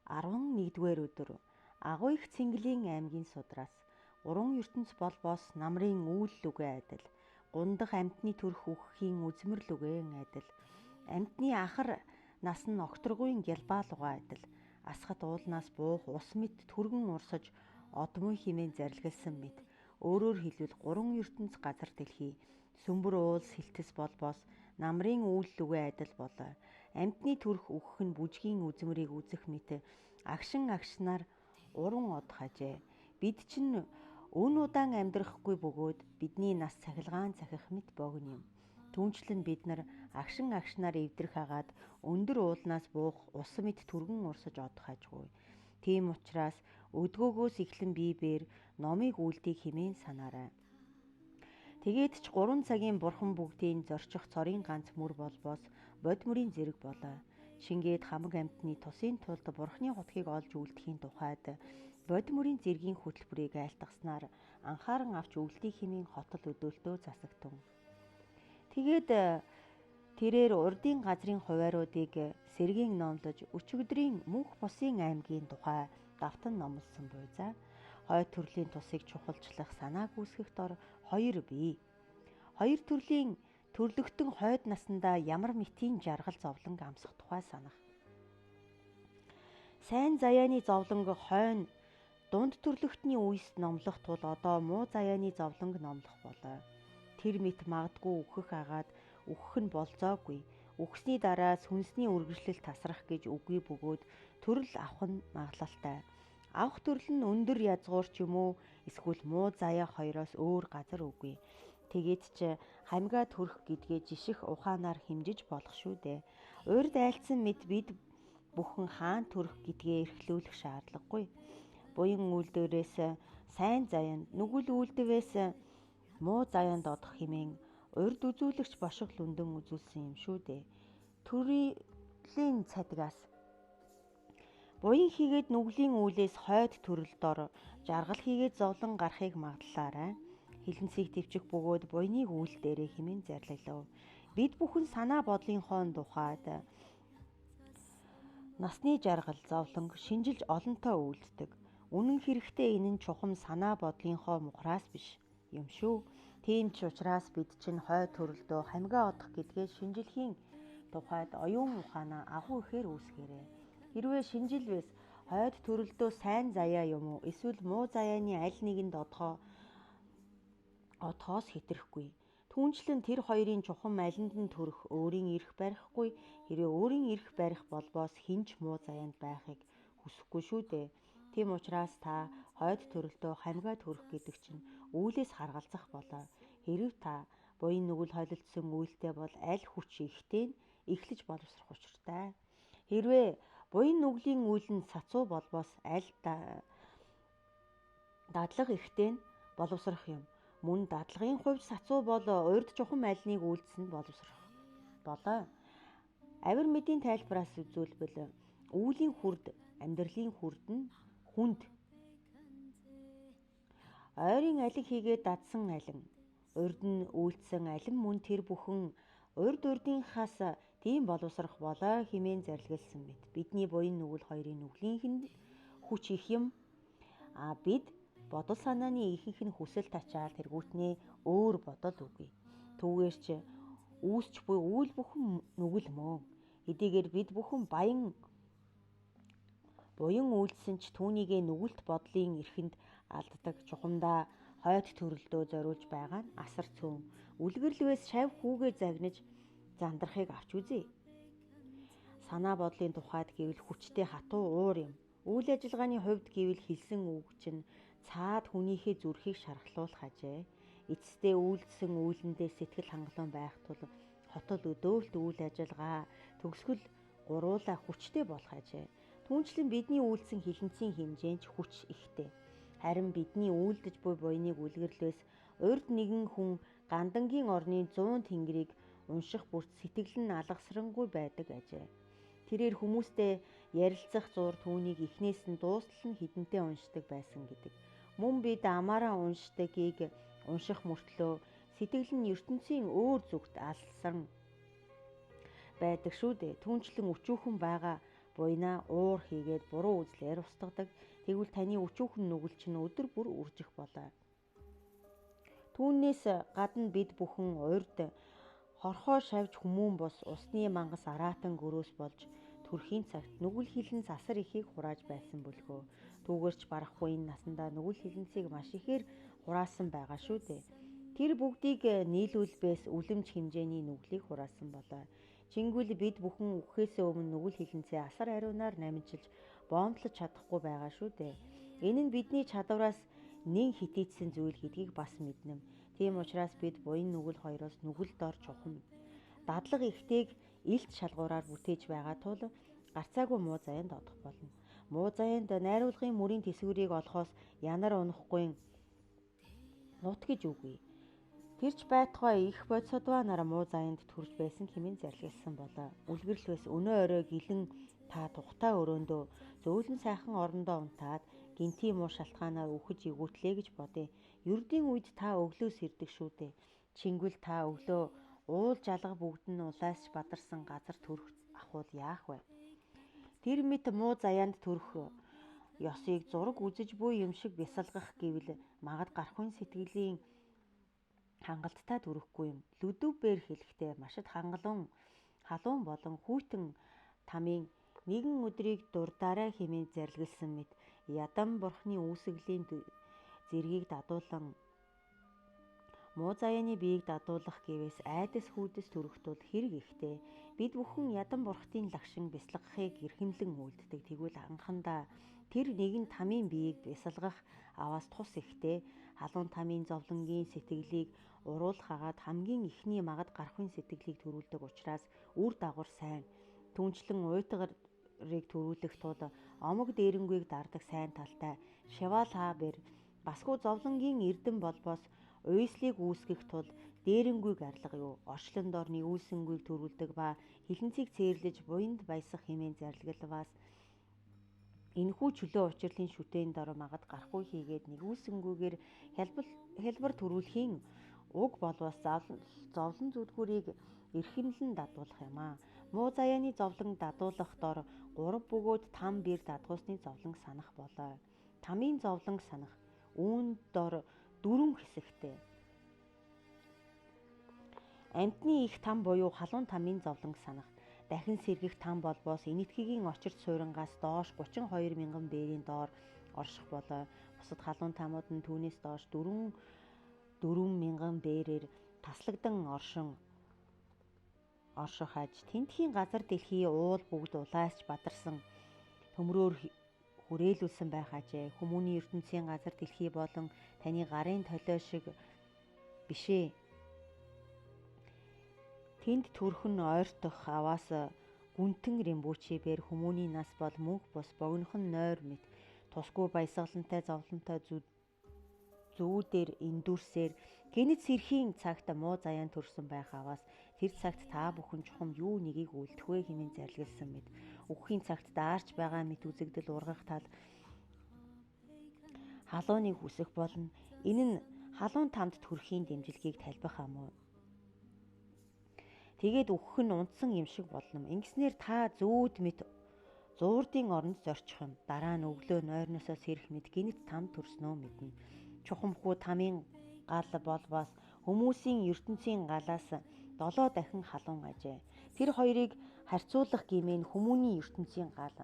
11-р өдөр агуу их Цэнгэлийн аймгийн судраас 3 ертөнц болбоос намрын үүл лүгэ адил гундах амьтны төрх үхэхийн үзмэр лүгэн адил амьтны ахар нас нь окторгуйн гялбаалугаа адил асхат уулнаас буух ус мэт түргэн урсаж одмын химэн зарлигалсан мэт өөрөөр хэлбэл 3 ертөнц газар дэлхий сүмбэр уул сэлтэс болбоос намрын үүл лүгэ адил болоо. Амьтны төрх үхэх нь бүжгийн үзмэрийг үзэх мэт агшинаар уран од хажээ. Бид чинь өн удаан амьдрахгүй бөгөөд бидний нас цахилгаан цахих мэт богино юм. Түүнчлэн бид нар агшинаар эвдрэх хагаад өндөр уулнаас буух ус мэт түргэн урсаж од хажгүй. Тийм учраас өдгөөгөөс эхлэн биебээр номыг үлдийг химэн санаарай. Тэгээд ч 3 цагийн бурхан бүгдийн зорчих цорын ганц мөр болбоос бод мөрийн зэрэг болоо. Шингээд хамаг амьтны тусын тулд бурхны хотгийг олж үлдэхийн тухайд бод мөрийн зэргийн хөтөлбөрийг айлтгаснаар анхааран авч үлдээ химийн хотол өдөөлтөө засагтун. Тэгээд тэрээр урдын газрын хувааруудыг сэргийн номлож өчигдрийн мөнх бусын аймгийн тухай давтан номлосон буй за. Хойд төрлийн тусыг чухалчлах санаа гүйцэтгэх дор 2 бий. 2 төрлийн төрлөختөн хойд насандаа ямар мэтийн жаргал зовлон амсах тухай санах. Сайн заяаны зовлонг хойно дунд төрлөختний үеэс номлох тул одоо муу заяаны зовлонг номлох болоо. Тэр мэт магадгүй үхэх агаад үхэх нь болзоогүй. Үхсний дараа сүнсний үргэлжлэл тасрах гэж үгүй бөгөөд төрөл авах нь магадлалтай. Авах төрөл нь өндөр язгуур ч юм уу эсвэл муу заяа хоёроос өөр газар үгүй. Тэгээд ч хамгаа төрөх гэдгээ жиших ухаанаар хэмжиж болох шүү дээ. Урд айлцсан мэд бид бүхэн хаан төрөх гэдгээ эрхлүүлэх шаардлагагүй. Буян үйлдвэрээс сайн заяанд, нүгэл үйлдвэрээс муу заяанд одох хэмээн урд үзүүлэгч бошгол лүндэн үзүүлсэн юм шүү дээ. Төрлийн цадгаас буян хийгээд нүглийн үүлээс хойд төрөл дор жаргал хийгээд зовлон гарахыг магадлаарай. Хилэнцгийг төвчих бөгөөд буйныг үйл дээрээ хэмээн зарлалав. Бид бүхэн санаа бодлынхоо тухайд насны жаргал зовлон шинжилж олонтоо үйлддэг. Үнэн хэрэгтээ энэ нь чухам санаа бодлынхоо мухраас биш юм шүү. Тийм ч учраас бид чинь хойд төрөлдөө хамгаа одох гэдгээ шинжилхийн тухайд оюун ухаанаа агуу ихээр үүсгээрэй. Хэрвээ шинжилвээс хойд төрөлдөө сайн заяа юм уу эсвэл муу заяаны аль нэгэнд одохоос хэтрэхгүй. Түүнчлэн тэр хоёрын чухам алинд нь төрөх өөрийн эрх барихгүй. Хэрвээ өөрийн эрх барих болбоос хинч муу заяанд байхыг хүсэхгүй шүү дээ. Тийм учраас та хойд төрөлдөө хамгаа төрөх гэдэг чинь үүлээс харгалзах болоо. Хэрв та буян нүгэл холилдсон үйлдэл бол аль хүч ихтэй нь эхлэж боловсрох учиртай. Хэрвээ буян нүглийн үйл нь сацуу болбоос аль дадлага ихтэй нь боловсрох юм. Мөн дадлагын хувьд сацуу бол урд чухам альныг үйлдсэн боловсрох болоо. Авир мэдийн тайлбараас үзүүлбэл үүлийн хүрд амьдралын хүрд нь хүнд. Ойрын алиг хийгээд дадсан алин, урд нь үйлдсэн алин мөн тэр бүхэн урдынхаас тийм боловсрох болоо хэмээн зарлигалсан мэт. Бидний буян нүгэл хоёрын нүглийнх нь хүч их юм. Бид бодол санааны ихэнх нь хүсэл тачаал тэргүүтнээ өөр бодол үгүй. Түүгээр ч үүсч буй үйл бүхэн нүгэл мөн. Хэдийгээр бид бүхэн буян үйлдсэн ч түүнийгээ нүгэлт бодлын эрхэнд алддаг. Чухамдаа хойд төрөлдөө зориулж байгаа нь асар цөөн. Үлгэрлвээс шав хүүгээ загнаж зандрахыг авч үзье. Санаа бодлын тухайд гэвэл хүчтэй хатуу уур юм. Үйл ажиллагааны хувьд гэвэл хэлсэн үг чинь цаад хүнийхээ зүрхийг шархлуулах ажээ. Эцэстээ үйлдсэн үйлэндээ сэтгэл хангалуун байх тул хотол өдөөлт үйл ажиллагаа төгсгөл гуруула хүчтэй болох ажээ. Түүнчлэн бидний үйлдсэн хилэнцгийн хэмжээнд хүч ихтэй. Харин бидний үйлдэж буй буйныг үлгэрлээс урд нэгэн хүн гандангийн орны 100 тэнгэрийг унших бүрт сэтгэл нь алгасрангүй байдаг ажээ. Тэрээр хүмүүстэй ярилцах зур түүнийг эхнээс нь дуустал нь хідэнтэй уншдаг байсан гэдэг. Мөн бид амаараа уншдагыг унших мөртлөө сэтгэл нь ертөнцийн өөр зүгт алсан байдаг шүү дээ. Түүнчлэн өчүүхэн байгаа буйнаа уур хийгээд буруу үзлээр устгадаг. Тэгвэл таны өчүүхэн нүгэл чинь өдөр бүр үржих болоо. Түүнээс гадна бид бүхэн урьд хорхоо шавж хүмүүн бус усны мангас араатан гөрөөс болж төрхийн цагт нүгэл хилэн засар ихийг хурааж байсан бөлгөө. Түүгээрч барахгүй энэ насандаа нүгэл хилэнцийг маш ихээр хураасан байгаа шүү дээ. Тэр бүгдийг нийлүүлбээс үлэмж хэмжээний нүглийг хураасан болоо. Чингүйл бид бүхэн үххээсээ өмнө нүгэл хилэнцээ асар ариунаар намжиж боомтлож чадахгүй байгаа шүү дээ. Энэ нь бидний чадвараас нэн хитээцсэн зүйл гэдгийг бас мэднэм. Тийм учраас бид буян нүгэл хоёроос нүгэл дор чухам дадлага ихтэйг илт шалгуураар бүтээж байгаа тул гарцаагүй муу заяанд одох болно. Муу заяанд найруулгын мөрийн тэсвэрийг олохоос янар унахгүй нут гэж үгүй. Тэрч байтугай их бодисодваа нар муу заяанд төрж байсан хэмээн зарлигласан болоо. Үлгэрлэл бас өнөө орой гэлэн та тухтай өрөөндөө зөөлөн сайхан орондоо унтаад гинти муу шалтгаанаар үхэж игүүтлээ гэж бодъё. Ердийн үед та өглөө сэрдэг шүү дээ. Чингвэл та өглөө уул жалга бүгд нь улайсч бадарсан газар төрөх ахвал яах вэ? Тэр мэт муу заяанд төрөх ёсыг зураг үзэж буй юм шиг бясалгах гэвэл магад гарахын сэтгэлийн хангалттай төрөхгүй юм. Лүдүбээр хэлэхдээ машид халуун болон хүйтэн тамийн нэгэн өдрийг дурдаарай хэмээн зарлигласан мэт ядам бурхны үүсгэлийн зэргийг дадуулан муу заяаны биеийг дадуулах гэвээс айдас хүйдэс төрөх тул хэрэг ихтэй. Бид бүхэн ядам бурхтын лагшин бясалгахыг эрхэмлэн үйлддэг. Тэгвэл анхандаа тэр нэгэн тамийн биеийг бясалгах аваас тус ихтэй. Халуун тамийн зовлонгийн сэтгэлийг уруулах агаад хамгийн ихний магад гарахын сэтгэлийг төрүүлдэг учраас үр дагавар сайн. Түүнчлэн уйтгарыг төрүүлэх тул омог дээрэнгүйг дардаг сайн талтай шивалхабэр басгүй зовлонгийн эрдэм болбоос уйслыг үүсгэх тул дээрэнгүйг арлага юу орчлон дор нэгүүлсэнгүйг төрүүлдэг ба хилэнцгийг цээрлэж буянд баясах хэмээн зарлиглаваас энэхүү чөлөө учирлын шүтээн дор магад гарахгүй хийгээд нэгүүлсэнгүйгээр хялбар төрүүлэхийн уг болбоос зовлон зүдгүүрийг эрхэмлэн дадуулах юм аа. Муу заяаны зовлон дадуулах дор 3 бөгөөд 5 бэр дадгуусны зовлон санах болоо. Тамийн зовлон санах үүнд дор 4 хэсэгтэй. Амьтны их там буюу халуун тамийн зовлон санах. Дахин сэргэх там болбоос энэтхэгийн очирч суурангаас доош 32 мянган бэрийн доор орших болоо. Бусад халуун тамууд нь түүнээс доош 4 мянган бэрээр таслагдан оршихаж тентхийн газар дэлхий уул бүгд улайсч бадарсан төмрөөр хүрээлүүлсэн байх ажээ. Хүмүүний ертөнцийн газар дэлхий болон таны гарын толио шиг бишээ. Тэнд төрөх нь ойртох аваас гүнтэн римбүүчибэр хүмүүний нас бол мөнх бус богинохон нойр мэт тусгүй баясгалантай зовлонтой зүүдээр эндүрсээр гэнэт сэрхийн цагт муу заяан төрсөн байх аваас тэр цагт та бүхэн чухам юу нэгийг үлдэх вэ хэмээн зарлигласан мэт үхэхийн цагт даарч байгаа мэт үзэгдэл ургах тал халууныг хүсэх болно. Энэ нь халуун тамд төрхийн дэмжлэгийг талбих амуу. Тэгээд үхэх нь унтсан юм шиг болно. Ингэснээр та зүүд мэт зуурдын оронд зорчих юм. Дараа нь өглөө нойрносоо сэрэх мэт гинэт там төрснөө мэднэ. Чухамхүү тамийн гал болбоос хүмүүсийн ертөнцийн галаас 7 дахин халуун ажээ. Тэр хоёрыг харьцуулах гэмээр хүмүүний ертөнцийн гал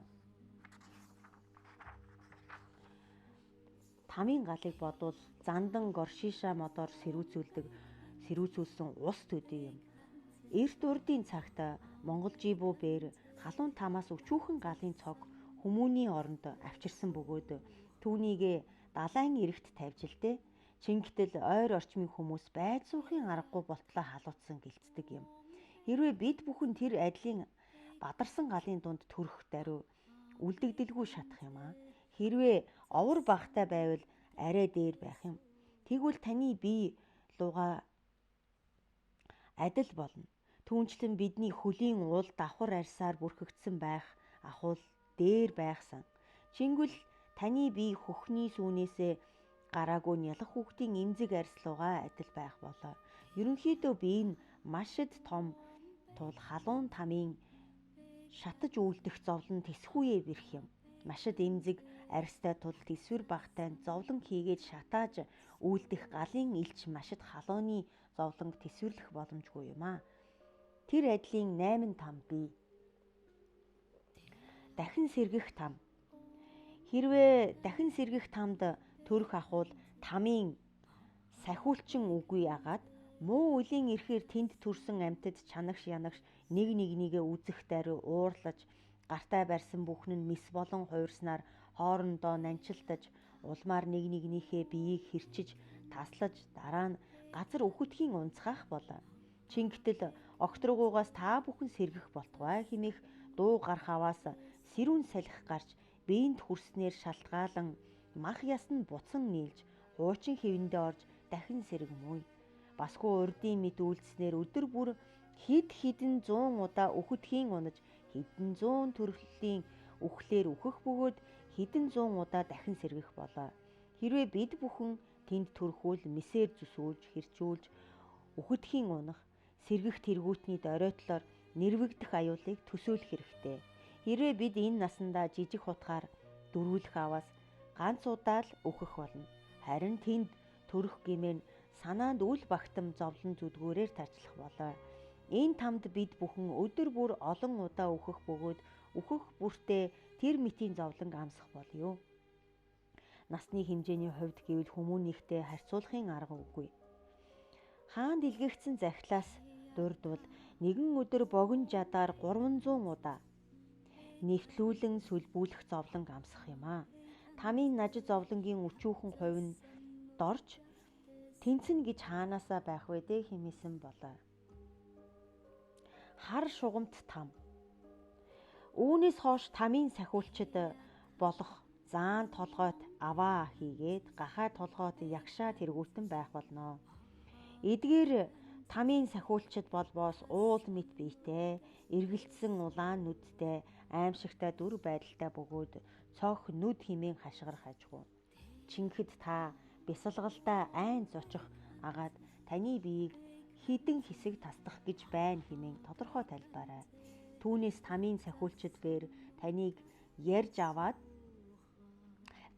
тамийн галыг бодвол зандан горшиша модоор сэрүүцүүлсэн ус төдий юм. Эрт урдын цагт Монгол жибүү бээр халуун тамаас өчүүхэн галын цог хүмүүний оронд авчирсан бөгөөд түүнийг далайн эрэгт тавьж л дээ. Чингэтэл ойр орчмын хүмүүс байж суухын аргагүй болтлоо халуутсан гэлцдэг юм. Хэрвээ бид бүхэн тэр адилын бадарсан галын дунд төрөх даруй үлдэгдэлгүй шатах юм аа. Хэрвээ овор багтай байвал арай дээр байх юм. Тэгвэл таны бие луга адил болно. Түүнчлэн бидний хөлийн уул давхар арьсаар бүрхэгдсэн байх ахвал дээр байхсан. Чингвэл таны бие хөхний сүүнээсээ гараагүй нялх хүүхдийн эмзэг арьслуугаа адил байх болоо. Ерөнхийдөө бие нь маш том тул халуун тамийн шатаж үйлдэх зовлон тэсхүүе бэрх юм. Машид эмзэг арьстай тул тэсвэр багтай зовлон хийгээд шатааж үйлдэх галын элч машид халууны зовлонг тэсвэрлэх боломжгүй юм а. Тэр адилын 8 там бий. Дахин сэргэх там. Хэрвээ дахин сэргэх тамд төрөх ахвал тамийн сахиулчин үгүй агаад муу үлийн ирэхээр тэнд төрсөн амьтад чанагш янагш нэг нэгнийгээ үзэх даруй уурлаж гартаа барьсан бүхэн нь мис болон хуурснаар хоорондоо нанчилдаж улмаар нэг нэгнийхээ биеийг хэрчиж таслаж дараа нь газар үхэтхийн унцгаах болоо. Чингэтэл огтрогуугаас та бүхэн сэргэх болтугай хэмээх дуу гарах аваас сэрүүн салхи гарч биеинд хүрснээр шалтгаалan мах ясн буцан нийлж хуучин хэвэндээ орж дахин сэргэмүй. Басгүй урдын мэд үйлдэснээр өдөр бүр хэд хэдэн 100 удаа үхэтхийн унаж хэдэн 100 төрлийн үхлээр үхэх бөгөөд хэдэн 100 удаа дахин сэргэх болоо. Хэрвээ бид бүхэн тэнд төрөхүүл мисээр зүсүүлж хэрчүүлж үхэтхийн унах сэргэх тэргүүтний доройтлоор нэрвэгдэх аюулыг төсөөлөх хэрэгтэй. Хэрвээ бид энэ насандаа жижиг хутгаар дөрвөлөх аваас ганц удаа л үхэх болно. Харин тэнд төрөх гэмээр санаанд үл багтам зовлон зүдгүүрээр тарчлах болоо. Энэ тамд бид бүхэн өдөр бүр олон удаа үхэх бөгөөд үхэх бүртээ тэр мэтийн зовлон амсах болё. Насны хэмжээний хувьд гэвэл хүмүүнийхтэй харьцуулахын арга үгүй. Хаанд илгээгдсэн захилаас дурдвал нэгэн өдөр богино жадаар 300 удаа нэвтлүүлэн сүлбүүлэх зовлон амсах юм а. Тамийн нажид зовлонгийн өчүүхэн хувь нь дорж тэнцэн гэж хаанаасаа байх вэ дээ хэмээсэн болоо. Хар шугамт там. Үүнээс хойш тамийн сахиулчид болох заан толгойт аваа хийгээд гахаа толгойт ягшаа тэргүүтэн байх болно. Эдгээр тамийн сахиулчид болбоос уул мэт биетэй, эргэлцсэн улаан нүдтэй, аимшигтай дүр байдалтай бөгөөд цох нүд хэмээн хашгирах ажгүй. Чингэхэд та бясалгалдаа айн зочих агаад таны биеийг хідэн хэсэг тасдах гэж байна хэмээн тодорхой тайлбаарай. Түүнээс тамийн сахиулчид бээр таныг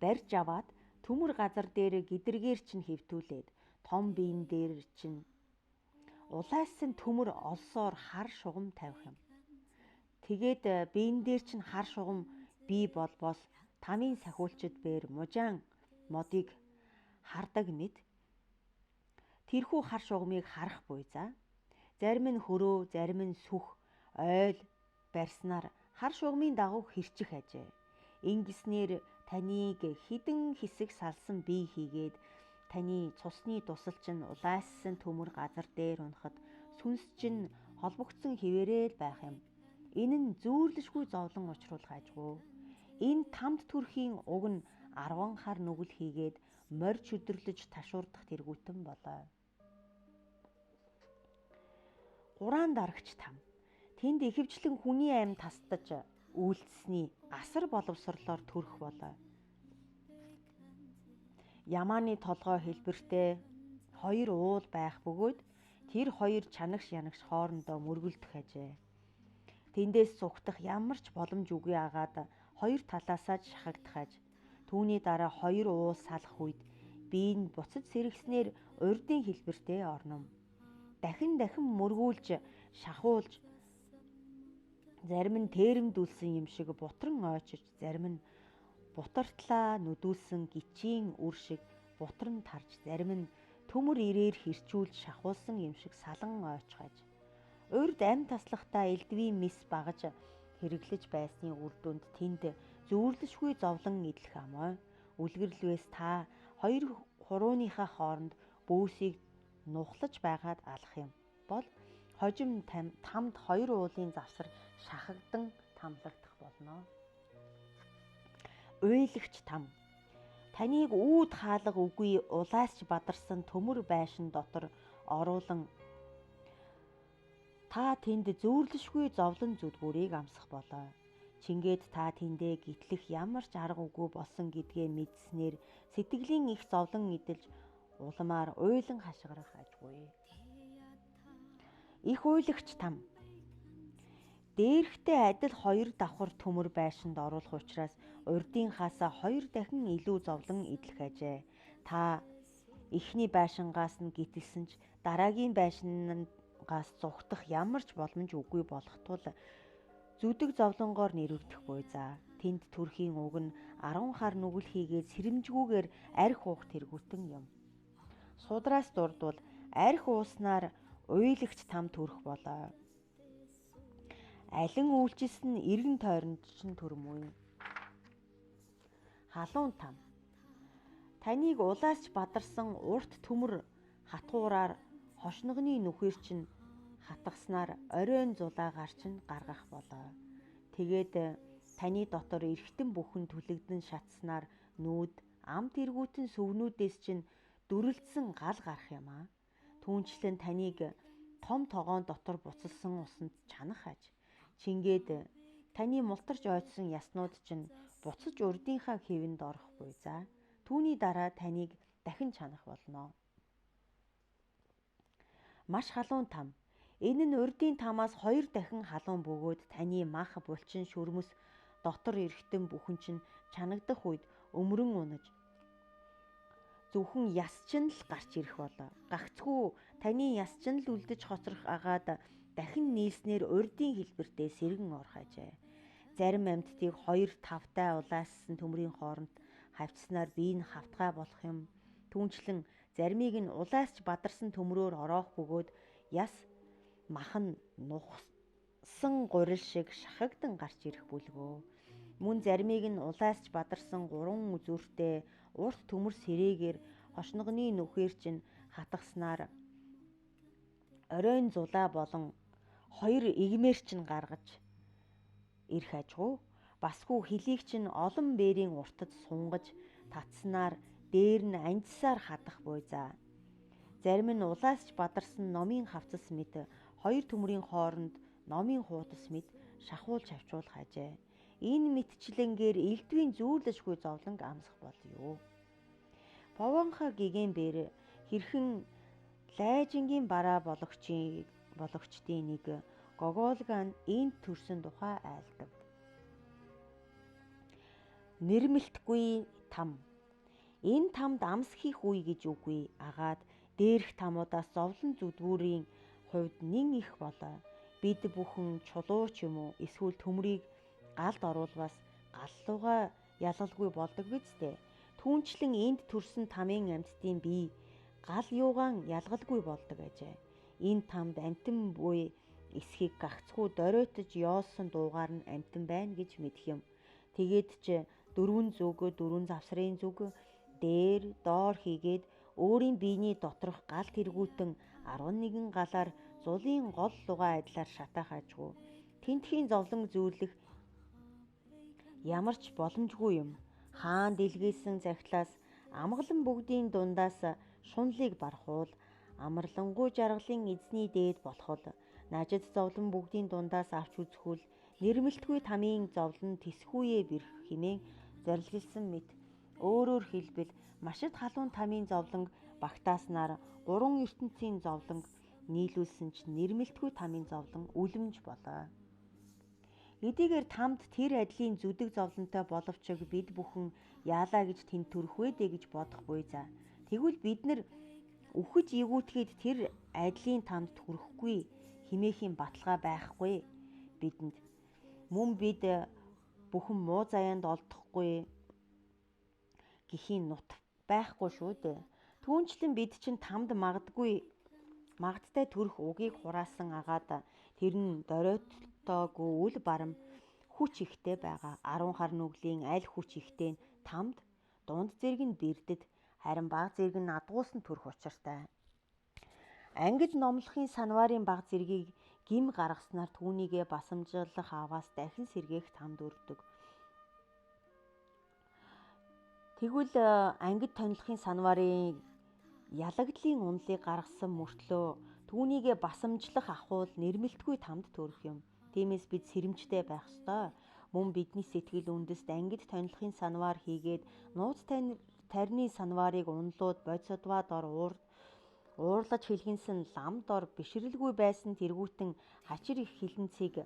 барьж аваад төмөр газар дээр гидэргээр чинь хэвтүүлээд том биен дээр чинь улайсан төмөр олсоор хар шугам тавих юм. Тэгээд биен дээр чинь хар шугам бий болбоос тамийн сахиулчид бээр мужаан модыг хардаг мэд тэрхүү хар шугамыг харах буй за. Зарим нь хөрөө, зарим нь сүх, ойл барьснаар хар шугамын дагуу хэрчих ажээ. Ингэснээр таныг хідэн хэсэг салсан бие хийгээд таны цусны дусал чинь улайссан төмөр газар дээр унахад сүнс чинь холбогдсон хിവэрэл байх юм. Энэ нь зүүрлэшгүй зовлон учруулах ажгүй. Энэ тамд төрхийн уг нь 10 хар нүгэл хийгээд морь чөдөрлөж ташуурдах тэргүүтэн болоо. 3 дарагч там. Тэнд ихэвчлэн хүний амь тасдаж үйлдсэний асар боловсрлоор төрөх болоо. Ямааны толгой хэлбэртэй 2 уул байх бөгөөд тэр 2 чанагш янагш хоорондоо мөргөлдөх ажээ. Тэндээс цугтах ямар ч боломж үгүй агаад 2 талаасаа ч шахагдах аж. Түүний дараа 2 уул салах үед бие нь буцаж сэргснээр урдын хэлбэртэй орно. Дахин мөргүүлж шахуулж зарим нь тээрэмдүүлсэн юм шиг бутран ойчиж, зарим нь бутартлаа нүдүүлсэн гичийн үр шиг бутран тарж, зарим нь төмөр ирээр хэрчүүлж шахуулсан юм шиг салан ойчгаж. Урд амь таслахтаа элдвийн мис багаж хэрэглэж байсны үр дүнд тэнд зүүрлэшгүй зовлон идэх амой. Үлгэрлвээс та 2 хурууныхаа хооронд бөөсийг нухлаж байгаад алах юм бол хожим тамд 2 уулын завсар шахагдан тамлагдах болно. Уйлагч там. Таныг үүд хаалга үгүй улайсч бадарсан төмөр байшин дотор оруулан та тэнд зүүрлэшгүй зовлон зүдгүүрийг амсах болоо. Чингээд та тэндээ гитлэх ямар ч арга үгүй болсон гэдгээ мэдснээр сэтгэлийн их зовлон идэлж уламаар уйлан хашгирах ажгүй. Их уйлагч там. Дээрхтэй адил 2 давхар төмөр байшинд оруулах учраас урдынхаасаа 2 дахин илүү зовлон идэх ажээ. Та эхний байшингаас нь гитэлсэн ч дараагийн байшингаас зугтах ямар ч боломж үгүй болох тул зүдэг зовлонгоор нэрвэгдэх буй за. Тэнд төрхийн уг нь 10 хар нүгэл хийгээд сэрэмжгүйгээр арх уух тэргүүтэн юм. Судраас дурдвал арх ууснаар уйлагч там төрөх болоо. Алин үйлчилсэн эргэн тойронд чинь төрмүй. Халуун там. Таныг улаасч бадарсан урт төмөр хатгуураар хошногны нүхээр чинь хатгаснаар оройн зулаагаар чинь гаргах болоо. Тэгээд таны дотор эргэтэн бүхэн түлэгдэн шатснаар нүүд ам тэргүүтэн сүвнүүдээс чинь дүрлэлсэн гал гарах юм аа. Түүнчлэн таныг том тогоон дотор буцалсан усанд чанах аж. Чингээд таны мултарч ойцсон яснууд чинь буцаж урдынхаа хэвэнд орох буй за. Түүний дараа таныг дахин чанах болно. Маш халуун там. Энэ нь урдын тамаас 2 дахин халуун бөгөөд таны мах булчин шүрмэс дотор эргэтэн бүхэн чинь чанагдах үед өмрөн унаж зөвхөн яс чинь л гарч ирэх болоо. Гагцхүү таны яс чинь л үлдэж хоцрох агаад дахин нийлснээр урдын хэлбэртээ сэргэн орох ажээ. Зарим амьтдыг 2 тавтай улаассан төмрийн хооронд хавцснаар бие нь хавтгай болох юм. Түүнчлэн заримыг нь улаасч бадарсан төмрөөр ороох бөгөөд яс мах нь нухсан гурил шиг шахагдан гарч ирэх бүлгөө. Мөн заримыг нь улаасч бадарсан 3 үзүүртэй урт төмөр сэрээгээр хошногны нүхээр чинь хатгаснаар оройн зулаа болон 2 игмээр чинь гаргаж ирэх ажгүй. Басгүй хөлийг чинь олон бээрийн уртад сунгаж татснаар дээр нь анжсаар хадах буй за. Зарим нь улаасч бадарсан номын хавцас мэт 2 төмрийн хооронд номын хуутас мэт шахуулж авчуулах ажээ. Энэ мэтчлэнгээр элдвийн зүүрлэшгүй зовлонг амсах болё. Повонхо гэгэн бэр хэрхэн лайжингийн бараа бологчдын нэг Гоголган энд төрсөн тухай айлдаг. Нэрмэлтгүй там. Энэ тамд амс хийх үе гэж үгүй агаад дээрх тамуудаас зовлон зүдгүүрийн хувьд нэн их болоо. Бид бүхэн чулуу ч юм уу эсвэл төмрийг галд оруулбас галлуугаа ялгалгүй болдог бидтэй. Түүнчлэн энд төрсөн тамийн амьтдын бие гал юугаан ялгалгүй болдог ажээ. Энэ тамд амтэн буй эсхийг гагцхүү дориотож ёолсон дуугаар нь амтэн байна гэж мэдэх юм. Тэгээд ч 4 зүг 4 завсрын зүг дээр доор хийгээд өөрийн биений доторх гал тэргүүтэн 11 галаар зулын гол лугаа адилаар шатаах ажгүй. Тентхийн зовлон зүүрлэх ямар ч боломжгүй юм. Хаан дэлгээсэн захилаас амгалан бүгдийн дундаас шунлыг барахуул амарлангуй жаргалын эзний дээд болоход нажид зовлон бүгдийн дундаас авч үзэхүүл нэрмэлтгүй тамийн зовлон тэсхүүе бэрх хэмээн зорилгилсан мэт өөрөөр хэлбэл машид халуун тамийн зовлон багтааснаар 3 ертөнцийн зовлон нийлүүлсэн ч нэрмэлтгүй тамийн зовлон үлэмж болоо. Эдгээр тамд тэр адилын зүдэг зовлонтой боловч бид бүхэн яалаа гэж тэнд төрөх вэ гэж бодох буй за. Тэгвэл бид нар үхэж эгүүтгээд тэр адилын тамд хүрэхгүй химээхийн баталгаа байхгүй бидэнд. Мөн бид бүхэн муу заяанд олдохгүй гэхийн нут байхгүй шүү дээ. Түүнчлэн бид чинь тамд магадтай төрөх угийг хураасан агаад тэр нь доройтоогүй үл барам хүч ихтэй байгаа. 10 хар нүглийн аль хүч ихтэй нь тамд дунд зэрэг нь бэрдэд харин баг зэрэг нь адгуулсан төрөх учиртай. Ангид номлохын санварын баг зэргийг гим гаргаснаар түүнийгээ басамжлах аваас дахин сэргээх тамд өрдөг. Тэгвэл ангид тонилохын санварын ялагдлын унлыг гаргасан мөртлөө түүнийгээ басамжлах ахуул нэрмэлтгүй тамд төрөх юм. Тиймээс бид сэрэмжтэй байх ёстой. Мөн бидний сэтгэл үндэст ангид тонилохын санвар хийгээд нууц тарины санварыг унлууд бодисодва дор уурлаж хэлгэнсэн лам дор бишрэлгүй байсан тэргүүтэн хачир их хилэнцгийг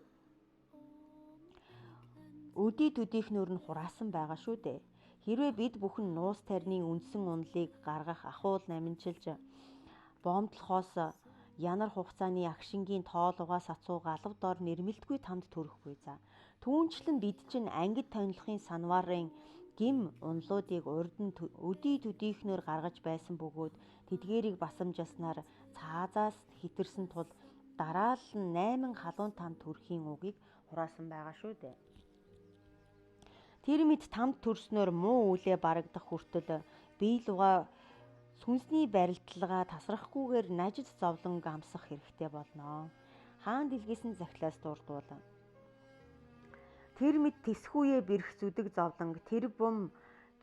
Өдий төдийхнөр нь хураасан байгаа шүү дээ. Хэрвээ бид бүхэн нуус тарины үндсэн унлыг гаргах ахуул наминчилж боомдлохоос янар хугацааны агшингийн тоолуугаас ацуу галав дор нэрмэлтгүй тамд төрөхгүй за. Түүнчлэн бид чинь ангид тонилохын санварын гим унлуудыг урд нь өдий төдийхнөр гаргаж байсан бөгөөд тэдгээрийг басамжаснаар цаазаас хитэрсэн тул дараал нь 8 халуун там төрхийн угийг хураасан байгаа шүү дээ. Тэр мэд тамд төрснөөр муу үлээ барагдах хүртэл бие луга сүнсний барилталгаа тасрахгүйгээр нажид зовлон амсах хэрэгтэй болно. Хаан дэлгэсэн захилаас дурдуулан. Тэр мэд тэсхүүе бэрх зүдэг зовлонг тэр бум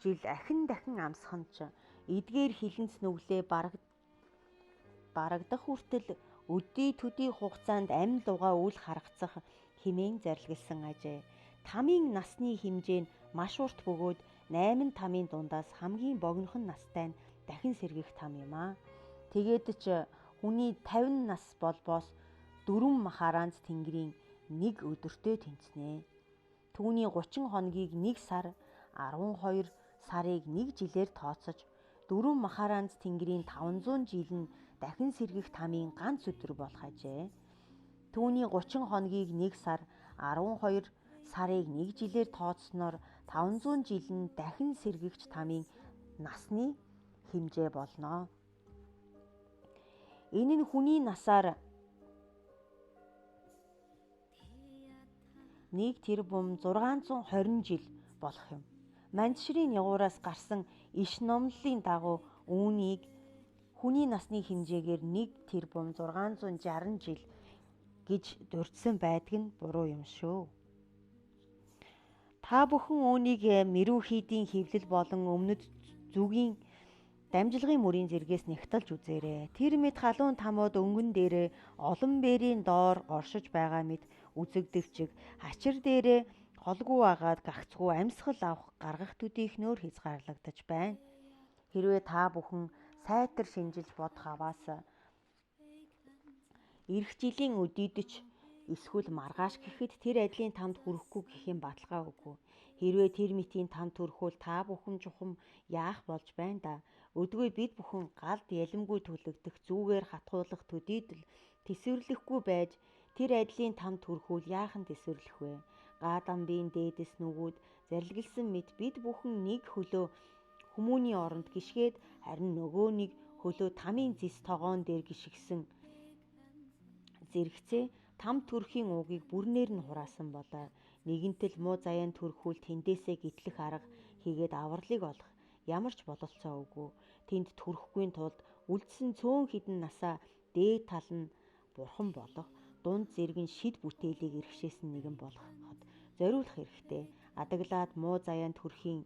жил дахин амсхан ч эдгээр хилэнц нүглээ барагдах хүртэл өдий төдий хугацаанд амь луга үл харгацах хэмээн зарлигласан ажээ. Тамийн насны хэмжээ нь маш урт бөгөөд 8 тамийн дундаас хамгийн богинохон настай нь дахин сэргийх там юм аа. Тэгээд ч хүний 50 нас болбоос 4 махараанц тэнгэрийн нэг өдөртөө тэнцэнэ. Түүний 30 хоногийг 1 сар, 12 сарыг 1 жилээр тооцож 4 махараанц тэнгэрийн 500 жил нь дахин сэргийх тамийн ганц өдөр болох ажээ. Түүний 30 хоногийг 1 сар, 12 сарыг 1 жилээр тооцсноор 500 жил нь дахин сэргийгч тамийн насны хэмжээ болно. Энэ нь хүний насаар нэг тэр бум 620 жил болох юм. Мандширийн ягуураас гарсан иш номлолын дагуу үүнийг хүний насны хэмжээгээр нэг тэр бум 660 жил гэж дурдсан байдаг нь буруу юм шүү. Та бүхэн үүнийг мэрүү хийдийн хөвлөл болон өмнөд зүгийн дамжлагын мөрийн зэргээс нэгтэлж үзээрэй. Тэр мэд халуун тамууд өнгөн дээрээ олон бээрийн доор оршиж байгаа мэд үзэгдэвчиг хачир дээрээ холгүй агаад гагцгүй амьсгал авах гаргах төдийхнөөр хязгаарлагдаж байна. Хэрвээ та бүхэн сайтар шинжилж бодох аваас ирэх жилийн өдийдөч эсвэл маргааш гэхэд тэр адилын тамд хүрэхгүй гэх юм баталгаа өгөө. Хэрвээ тэр мэтийн тамд хүрэхүүл та бүхэн чухам яах болж байна да. Өдгөө бид бүхэн галд ялимгүй түлэгдэх зүүгээр хатгуулах төдийдл тэсвэрлэхгүй байж тэр адилын тамд хүрэхүүл яахан тэсвэрлэх вэ? Гадамбын дээдэс нүгүүд зарлигласан мэт бид бүхэн нэг хөлөө хүмүүний оронд гიშгээд харин нөгөө нэг хөлөө тамийн зис тогоон дээр гიშгсэн зэрэгцээ там төрхийн уугийг бүрнээр нь хураасан болоо. Нэгэнтэл муу заяан төрхүүл тэндээсээ гитлэх арга хийгээд авралыг олох ямар ч бололцоо үгүй. Тэнд төрөхгүй тулд үлдсэн цөөн хідэн насаа дээд тал нь бурхан болох дунд зэрэг нь шид бүтээлийг иргэшээсэн нэгэн болгоход зориулах хэрэгтэй. Адаглаад муу заяан төрхийн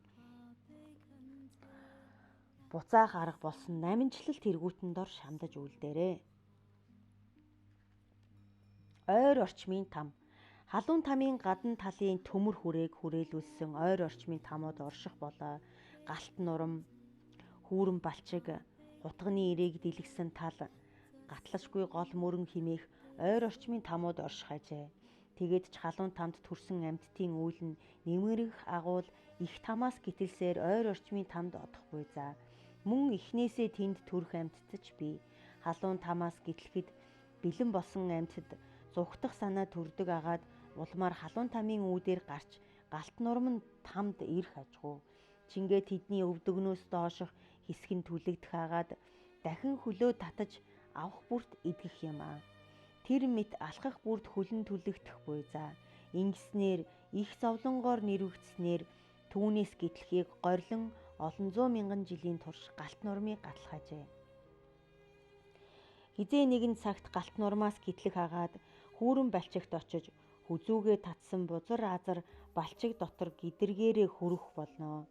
буцаах арга болсон наминчлал тэргүүтэн дор шамдаж үлдээрээ. Ойр орчмын там. Халуун тамийн гадна талын төмөр хүрээг хүрээлүүлсэн ойр орчмын тамууд орших болоо. Галт нурам, хүүрэн балчиг, гутганы ирээг дэлгэсэн тал, гатлашгүй гол мөрөн химээх ойр орчмын тамууд орших ажээ. Тэгээд ч халуун тамд төрсэн амьтдын үйл нь нэмэрэх агуул их тамаас гитэлсээр ойр орчмын тамд одохгүй за. Мөн эхнээсээ тэнд төрөх амьтдч бий. Халуун тамаас гитлэхэд бэлэн болсон амьтад зугтах санаа төрдөг агаад улмаар халуун тамийн үүдээр гарч галт нурам нь тамд ирэх ажгүй. Чингээ тэдний өвдөгнөөс доошох хэсэг нь түлэгдэх агаад дахин хөлөө татаж авах бүрт идэх юм аа. Тэр мэт алхах бүрт хөлн түлэгдэх буй за. Ингэснээр их зовлонгоор нэрвэгдснээр түүнээс гитлэхийг горилон олон зуун мянган жилийн турш галт нурмыг гатлах ажээ. Хизээ нэгэн цагт галт нурмаас гитлэх агаад хүүрэн балчигт очиж хүзүүгээ татсан бузар азар балчиг дотор гидэргээрээ хүрэх болно.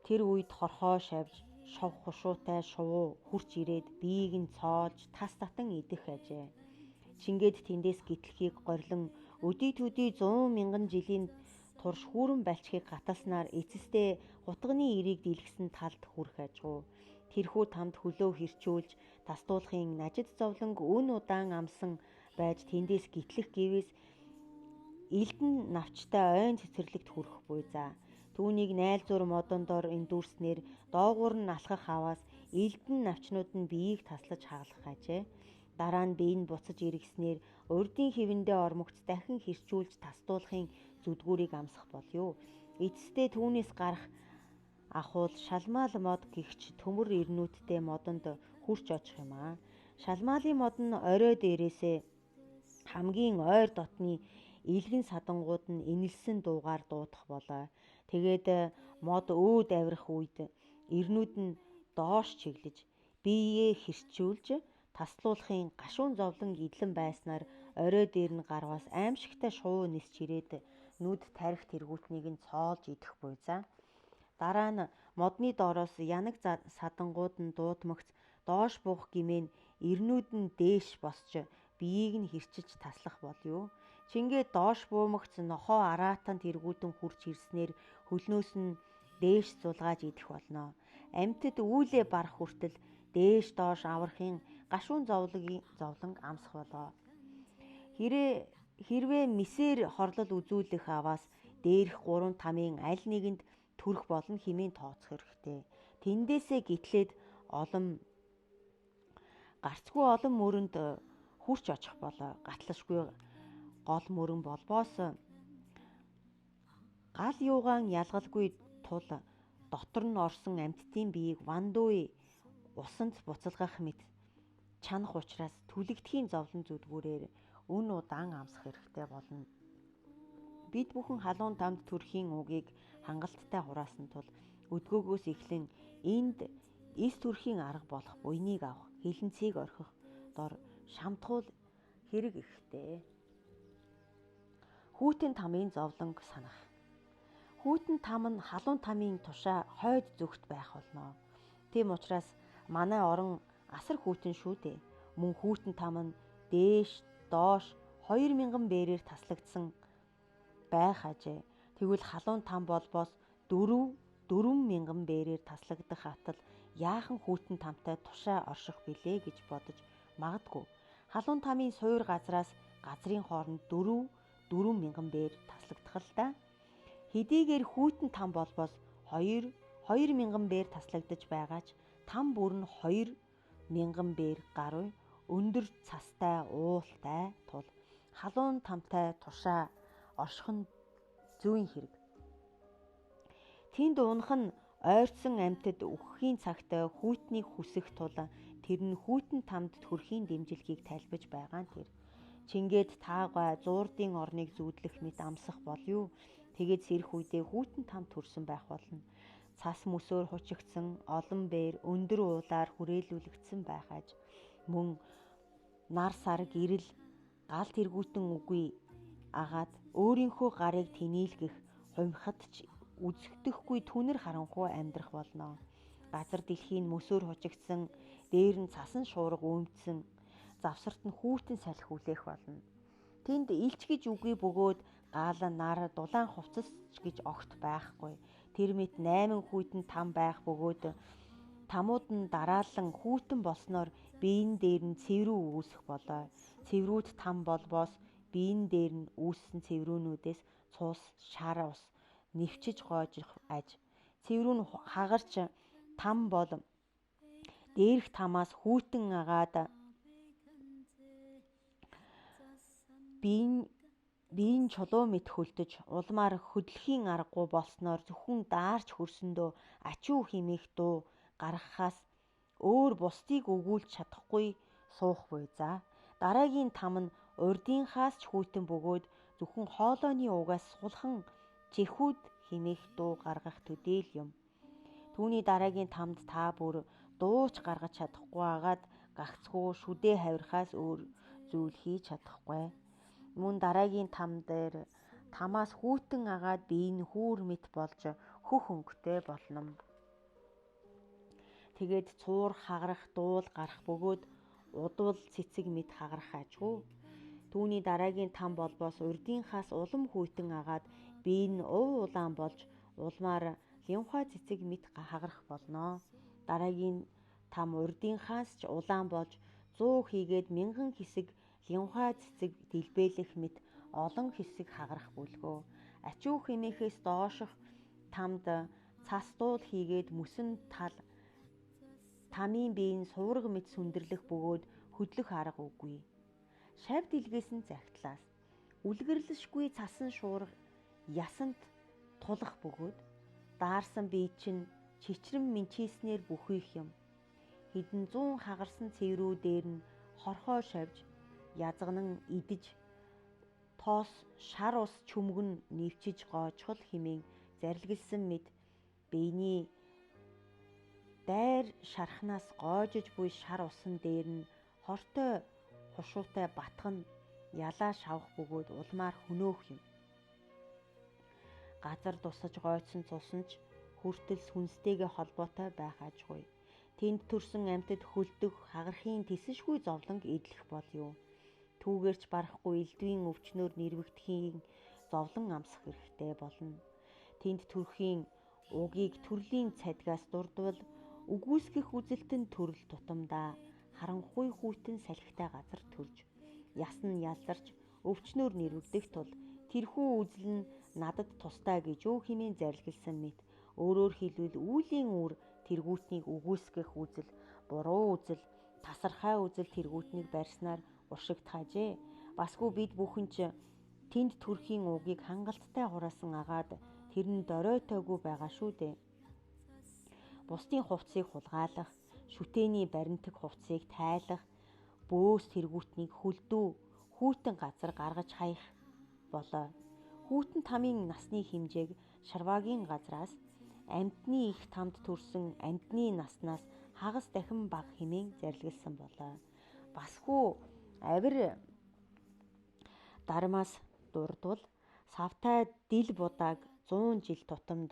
Тэр үед хорхоо шавж шов хушуутай шувуу хурч ирээд биеийг нь цоолж тас татан идэх ажээ. Чингээд тэндээс гитлэхийг горилон өдий төдий 100 мянган жилийн турш хүүрэн балчгийг гаталснаар эцэстээ гутганы ирийг дэлгэсэн талд хүрэх ажгүй. Тэрхүү тамд хөлөө хэрчүүлж тасдуулахын нажид зовлонг өн удаан амсан байж тэндээс гитлэх гэвээс элдэн навчтай ойн цэцэрлэгт хүрэх буй за. Түүнийг найлзуур модон дор эндүүрснээр доогуур нь алхах аваас элдэн навчнууд нь биеийг таслаж хагалах ажээ. Дараа нь бие нь буцаж эргэснээр урдын хэвэндээ ормогц дахин хэрчүүлж тасдуулахын зүдгүүрийг амсах болё. Эцэстээ түүнээс гарах ахуул шалмаал мод гихч төмөр ирнүүдтэй модонд хүрч очих юм аа. Шалмаалын мод нь орой дээрээсээ хамгийн ойр дотны илгэн садангууд нь инэлсэн дуугаар дуудах болоо. Тэгээд мод өөд авирах үед ирнүүд нь доош чиглэж биеэ хэрчүүлж таслуулахын гашуун зовлон идлэн байснаар орой дээр нь гарваас аимшигтай шувуу нисч ирээд нүд тарих тэргүүтнийг нь цоолж идэх буй за. Дараа нь модны доороос янаг садангууд нь дуудмагц доош буух гимээр ирнүүд нь дээш босч биеийг нь хэрчиж таслах болё. Чингээ доош буумагц нохоо араатан тэргүүдэн хурж ирснээр хөлнөөс нь дээш зулгааж идэх болно. Амьтад үүлээ барах хүртэл дээш доош аврахын гашуун зовлон амсах болоо. Хэрвээ мисээр хорлол үзүүлэх аваас дээрх 3 тамийн аль нэгэнд төрөх болно хэмээн тооцох хэрэгтэй. Тэндээсээ гитлээд гарцгүй олон мөрөнд хүрч очих болоо. Гатлашгүй гол мөрөн болбоос гал юугаан ялгалгүй тул дотор нь орсон амьтдын биеийг вандуй усанд буцалгах мэт чанах учраас түлэгдэхийн зовлон зүдгүүрээр өн удаан амсах хэрэгтэй болно. Бид бүхэн халуун тамд төрхийн үгийг хангалттай хураасан тул өдгөөгөөс эхлэн энд эс төрхийн арга болох буйныг авах, хилэнцгийг орхих дор шамтгуул хэрэг ихтэй. Хүүтэн тамын зовлонг санах. Хүүтэн там нь халуун тамын тушаа хойд зүгт байх болно. Тийм учраас манай орон асар хүүтэн шүү дээ. Мөн хүүтэн там нь дээш, доош 2000 бээрээр таслагдсан байх ажээ. Тэгвэл халуун там болбоос 4000 бээрээр таслагдах атал яахан хүүтэн тамтай тушаа орших билээ гэж бодож магадгүй. Халуун тамын суур газраас газрын хооронд 4000 бээр таслагдах л да. Хэдийгээр хүүтэн там болбоос 2000 бээр таслагдаж байгаач там бүр нь 2000 бээр гаруй өндөр цастай уултай тул халуун тамтай тушаа орших нь зүйн хэрэг. Тэнд унах нь ойртсон амьтад үхэхийн цагт хүүтнийг хүсэх тул тэр нь хүүтэн тамд төрхийн дэмжилгийг тайлбаж байгаа нь тэр. Чингээд таагаа зуурдын орныг зүүдлэх мэт амсах болё. Тэгээд сэрэх үедээ хүүтэн там төрсөн байх болно. Цас мөсөөр хучигдсан олон бээр өндөр уулаар хүрээлүүлэгдсэн байх аж. Мөн нар сар гэрэл гал тэргүүтэн үгүй агаад өөрийнхөө гарыг тэнээлгэх хумхад ч үзэгдэхгүй түнэр харанхуй амьдрах болно. Газар дэлхийн мөсөөр хучигдсан дээр нь цасан шуурга өмдсөн завсарт нь хүүтэн салхи хүлээх болно. Тэнд илч гэж үгүй бөгөөд гал нар дулаан хувцас гэж огт байхгүй. Тэр мэт 8 хүүтэн там байх бөгөөд тамууд нь дараалан хүүтэн болсноор биен дээр нь цэврүү үүсэх болоо. Цэврүүд там болбоос биен дээр нь үүссэн цэврүүнүүдээс цус, шар ус нэвчиж гоожих аж. Цэврүү нь хагарч там бол дээрх тамаас хүүтэн агаад биен чулуу мэт хөлдөж улмаар хөдлөхийн аргагүй болсноор зөвхөн даарч хөрсөндөө ачуу химээх дуу гаргахаас өөр бусдыг өгүүлж чадахгүй суух буй за. Дараагийн там нь урдынхаас ч хүүтэн бөгөөд зөвхөн хоолойны угаас сулхан чихүүд химээх дуу гаргах төдийл юм. Түүний дараагийн тамд та бүр дууч гаргаж чадахгүй агаад гагцхүү шүдээ хавирхаас өөр зүйл хийж чадахгүй. Мөн дараагийн там дээр тамаас хүүтэн агаад бие нь хүүр мэт болж хөх өнгөтэй болно. Тэгээд цуур хагарах дуул гарах бөгөөд удвал цэцэг мэт хагарах ажгүй. Түүний дараагийн там болбоос урдынхаас улам хүүтэн агаад бие нь улаан болж улмаар линхуа цэцэг мэт хагарах болно. Дараагийн там урдынхаас ч улаан болж 100 хийгээд 1000 хэсэг линхуа цэцэг дэлбэлэх мэт олон хэсэг хагарах бүлгөө. Ачуу хэмээхээс доошох тамд цас дуул хийгээд мөсөн тал тамийн биеийн сувраг мэт сүндэрлэх бөгөөд хөдлөх арга үгүй. Шавь дэлгээс нь захидлаас үлгэрлэшгүй цасан шуурга ясанд тулах бөгөөд даарсан бие чинь чичрэн минчээснээр бүхийх юм. Хэдэн зуун хагарсан цэврүү дээр нь хорхоо шавж язганан идэж тоос шар ус чөмгөн нэвчиж гоочхол хэмээн зарлигласан мэд биений дайр шархнаас гоожиж буй шар усан дээр нь хортой хушуутай батган ялаа шавах бөгөөд улмаар хөнөөх юм. Газар тусаж гойцсон цусан ч хүртэл сүнстэйгээ холбоотой байх ажгүй. Тэнд төрсөн амьтад хөлдөх хагархийн тэсэшгүй зовлонг эдлэх бол юу? Түүгээрч барахгүй элдвийн өвчнөөр нэрвэгдэхийн зовлон амсах хэрэгтэй болно. Тэнд төрхийн угийг төрлийн цадгаас дурдвал үгүйсгэх үзэлтэн төрөл тутамдаа харанхуй хүйтэн салхитай газар төрж ясн ялдарч өвчнөөр нэрвэгдэх тул тэрхүү үзэл нь надад тустай гэж юу хэмээн зарлигласан мэт өөрөөр хэлбэл үүлийн үр тэргүүтнийг үгүйсгэх үзэл, буруу үзэл, тасархай үзэл тэргүүтнийг барьснаар уршигдхаажээ. Басгүй бид бүхэн ч тэнд төрхийн угийг хангалттай хураасан агаад тэр нь доройтойгүй байгаа шүү дээ. Бусдын хувцсыг хулгайлах, шүтээний баримтаг хувцсыг тайлах, бөөс тэргүүтнийг хөлдөө, хүйтэн газар гаргаж хаях болоо. Хүйтэн тамийн насны хэмжээг шарваагийн газраас амьтны их тамд төрсөн амьтны наснаас хагас дахин бага хэмээн зарлигласан болоо. Басгүй авир дармаас дурдвал савтай дил будааг 100 жил тутамд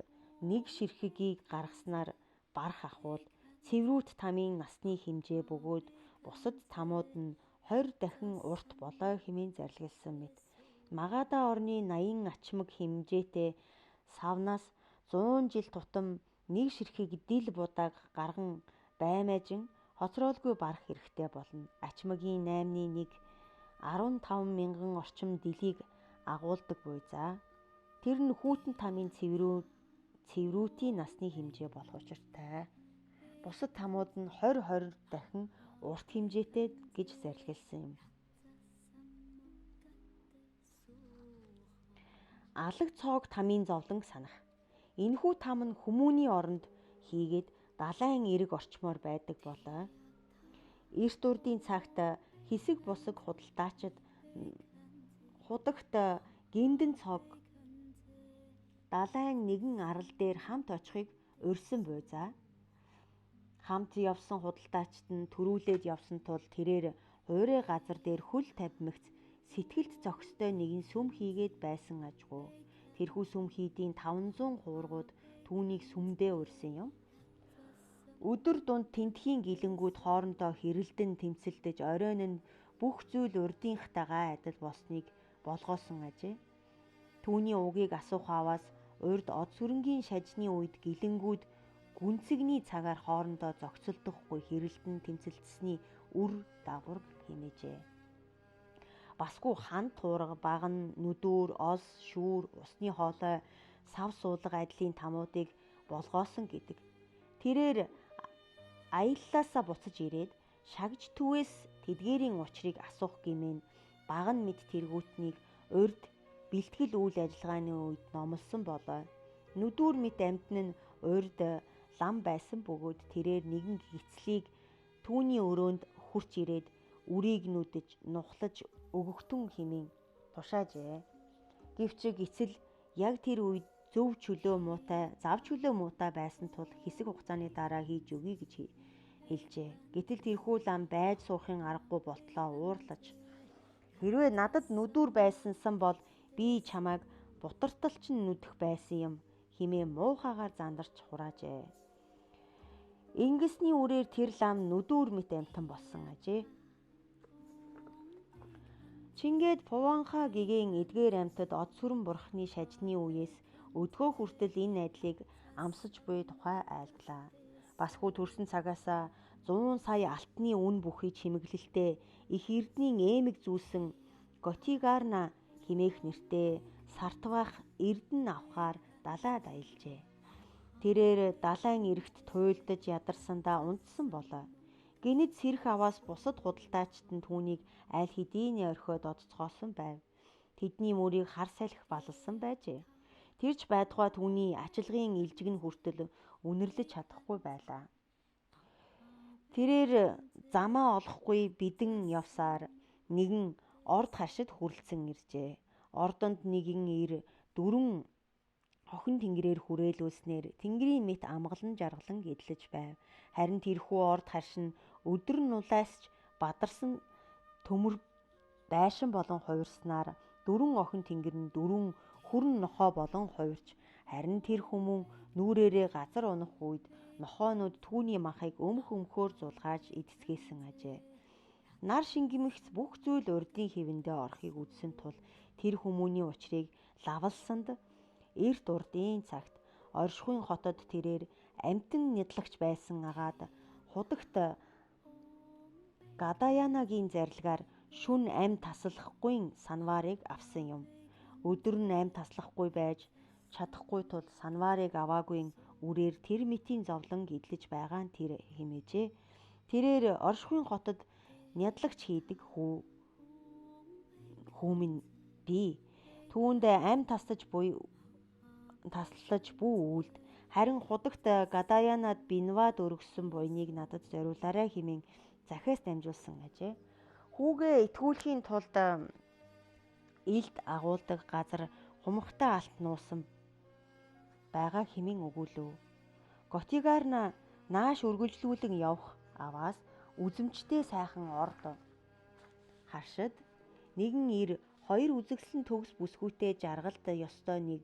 нэг ширхэгийг гаргаснаар барах ахвал цэврүүт тамийн насны хэмжээ бөгөөд бусад тамууд нь 20 дахин урт болоо хэмээн зарлигласан мэт. Магаадаа орны 80 ачмаг хэмжээтэй савнаас 100 жил тутам нэг ширхэг дил будааг гарган баймайжин хоцроолгүй барах хэрэгтэй болно. Ачмагийн 8-1 15 мянган орчим дилийг агуулдаг буй за. Тэр нь хүйтэн тамийн цэврүүтийн насны хэмжээ болох учиртай. Бусад тамууд нь 20 дахин урт хэмжээтэй гэж зарлигласан юм. Алаг цоог тамийн зовлон санах. Энэхүү там нь хүмүүний оронд хийгээд далайн эрэг орчмоор байдаг болоо. Эрт урдын цагт хэсэг бусаг худалдаачид худагт гиндэн цог далайн нэгэн арал дээр хамт очихыг урьсан буй за. Хамт явсан худалдаачид нь төрүүлээд явсан тул тэрээр хуурай газар дээр хөл тавьмагц сэтгэлд зохистой нэгэн сүм хийгээд байсан ажгүй. Тэрхүү сүм хийдийн 500 хуургууд түүнийг сүмдээ урьсан юм. Өдөр дунд тентхийн гэлэнгүүд хоорондоо хэрэлдэн тэмцэлдэж оройн нь бүх зүйл урдынхтайгаа адил болсныг болгоосон ажээ. Түүний угийг асуух аваас урд од сүрэнгийн шажны үед гэлэнгүүд гүнцэгний цагаар хоорондоо зохицолдохгүй хэрэлдэн тэмцэлдсэний үр дагавар хэмээжээ. Басгүй хан туурга, баган, нүдүүр, ос, шүүр, усны хоолой, сав суулга айдлын тамуудыг болгоосон гэдэг. Тэрээр аяллаасаа буцаж ирээд шагж түвээс тэдгээрийн учрыг асуух гэмээн баган мэд тэргүүтнийг урд бэлтгэл үйл ажиллагааны үед номлосон болоо. Нүдүүр мэд амьтан нь урд лам байсан бөгөөд тэрээр нэгэн гицлийг түүний өрөөнд хурч ирээд үрийг нүдэж нухлаж өгөхтөн хэмээн тушаажээ. Гэвч гицэл яг тэр үед зав чөлөө муутай байсан тул хэсэг хугацааны дараа хийж өгье гэж хэлжээ. Гэтэл тэрхүү лам байж суухын аргагүй болтлоо уурлаж. Хэрвээ надад нүдүүр байсансан бол би чамайг бутарталч нь нүдэх байсан юм хэмээн муухайгаар зандарч хураажээ. Ингэсний үрээр тэр лам нүдүүр мэт амьтан болсон ажээ. Чингээд Пуванха гэгээн эдгээр амьтад од сүрэн бурхны шажны үеэс өдгөө хүртэл энэ айдлыг амсаж буй тухай айлдлаа. Басгүй төрсөн цагаас 100 сая алтны үн бүхий чимэглэлтэй их эрдний эмэг зүүлсэн Готигарна хэмээх нэртэй Сартвах эрдэн авахаар далайд аялжээ. Тэрээр далайн эрэгт туйлдаж ядарсандаа унтсан болоо. Гэнэт сэрх аваас бусад худалдаачид нь түүнийг аль хэдийн орхиод одцгоосон байв. Тэдний мөрийг хар салхи баллсан байжээ. Тэрч байтугай түүний ачлагын илжиг нь хүртэл үнэрлэж чадахгүй байлаа. Тэрээр замаа олохгүй бидэн явсаар нэгэн орд харшид хүрлцэн иржээ. Ордонд нэгэн ир 4 охин тэнгэрээр хүрээлүүлснээр тэнгэрийн мэт амгалан жаргалан эдлэж байв. Харин тэрхүү орд харшин өдөр нулаасч бадарсан төмөр байшин болон хувирснаар 4 охин тэнгэр нь 4 хүрэн нохоо болон хувирч, харин тэр хүмүүн нүрээрээ газар унах үед нохоонууд түүний махыг өмхөөр зулгааж эдцгээсэн ажээ. Нар шингэмэгц бүх зүйл урдын хэвэндээ орохыг үзсэн тул тэр хүмүүний учрыг лавалсанд эрт урдын цагт оршихуйн хотод тэрээр амтэн нядлагч байсан агаад худагт Гадаянагийн зарилгаар шүн ам таслахгүй санварыг авсан юм. Өдөр нь ам таслахгүй байж чадахгүй тул санварыг аваагүй үрээр тэр мэтийн зовлон эдлэж байгаа нь тэр хэмээжээ. Тэрээр оршихуйн хотод нядлагч хийдэг хүмүн би. Түүнд ам таслаж бүү үлд. Харин худагт Гадаянад бинвад өргөссөн буйныг надад зориулаарай хэмээн захиас дамжуулсан ажээ. Хүүгээ итгүүлэхийн тулд илд агуулдаг газар хумхтай алт нуусан байгаа хэмээн өгүүлв. Готигарна нааш үргэлжлүүлэн явах аваас үзэмжтэй сайхан орд харшид нэгэн ир 2 үзэгсэлэн төгс бүсгүйтэй жаргалд ёстой нэг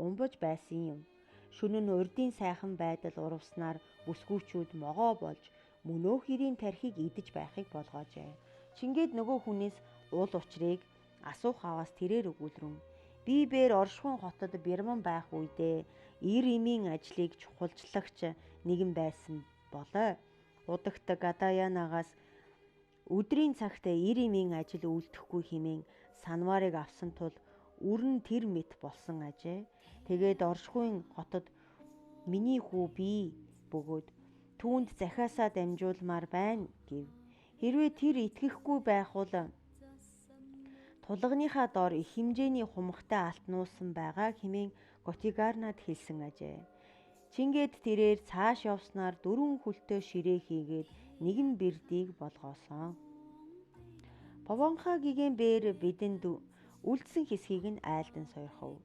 умбаж байсан юм. Шөнө нь урдын сайхан байдал урвснаар бүсгүйчүүд могоо болж мөнөөх ирийн тархийг идэж байхыг болгоожээ. Чингээд нөгөө хүнээс уул учрыг асуух аваас тэрээр өгүүлрэн. Би бээр оршихуйн хотод бэрман байх үедээ ир эмийн ажлыг чухалчлагч нэгэн байсан болоо. Удагт Гадаянагаас өдрийн цагт ир эмийн ажил үлдэхгүй хэмээн санварыг авсан тул үрн тэр мэт болсон ажээ. Тэгээд оршихуйн хотод миний хүү бий бөгөөд түүнд захиасаа дамжуулмаар байна гэв. Хэрвээ тэр итгэхгүй байх бол тулганыхаа доор их хэмжээний хумхтай алт нуусан байгаа хэмээн Готигарнад хэлсэн ажээ. Чингээд тэрээр цааш явснаар 4 хүлтэй ширээ хийгээд нэгэн бэрдийг болгоосон. Повонха гигэн бээр бидэнд үлдсэн хэсгийг нь айлдан сойрхов.